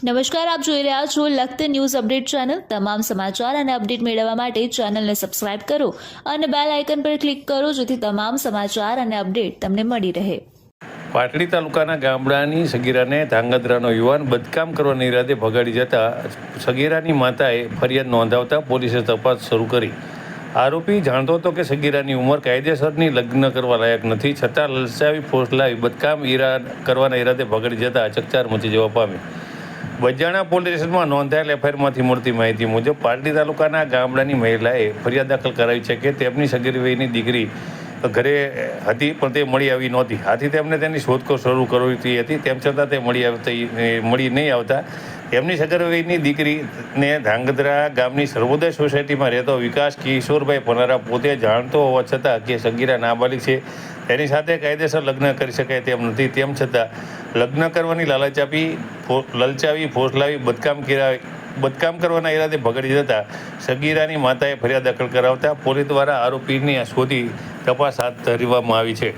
નમસ્કાર, આપ જોઈ રહ્યા છો લખત ન્યૂઝ અપડેટ ચેનલ। તમામ સમાચાર અને અપડેટ મેળવવા માટે ચેનલને સબસ્ક્રાઇબ કરો અને બેલ આઇકન પર ક્લિક કરો જેથી તમામ સમાચાર અને અપડેટ તમને મળી રહે। પાટડી તાલુકાના ગામડાની સગીરાને ધાંગધ્રાનો યુવાન બદકામ કરવાના ઈરાદે ભગાડી જતા સગીરાની માતાએ ફરિયાદ નોંધાવતા પોલીસે તપાસ શરૂ કરી। આરોપી જાણતો હતો કે સગીરાની ઉંમર કાયદેસરની લગ્ન કરવા લાયક નથી, છતાં લલચાવી ફોસલાવી બદકામ કરવાના ઈરાદે ભગાડી જતા ચકચાર મચી જવા પામી। બજાણા પોલીસ સ્ટેશનમાં નોંધાયેલ એફઆઈઆરમાંથી મળતી માહિતી મુજબ પાટડી તાલુકાના ગામડાની મહિલાએ ફરિયાદ દાખલ કરાવી છે કે તેમની સગીર વયની દીકરી ઘરે હતી પણ તે મળી આવી નહોતી। આથી તેમને તેની શોધખોળ શરૂ કરવી હતી, તેમ છતાં તે મળી નહીં આવતા તેમની સગીર વયની દીકરીને ધાંગધ્રા ગામની સર્વોદય સોસાયટીમાં રહેતો વિકાસ કિશોરભાઈ પનારા પોતે જાણતો હોવા છતાં કે સગીરા નાબાલિગ છે, તેની સાથે કાયદેસર લગ્ન કરી શકાય તેમ નથી, તેમ છતાં લગ્ન કરવાની લલચાવી ફોસલાવી બદકામ કરવાના ઈરાદે ભગાડી જતા સગીરાની માતાએ ફરિયાદ દાખલ કરાવતા પોલીસ દ્વારા આરોપીની શોધી તપાસ હાથ ધરવામાં આવી છે।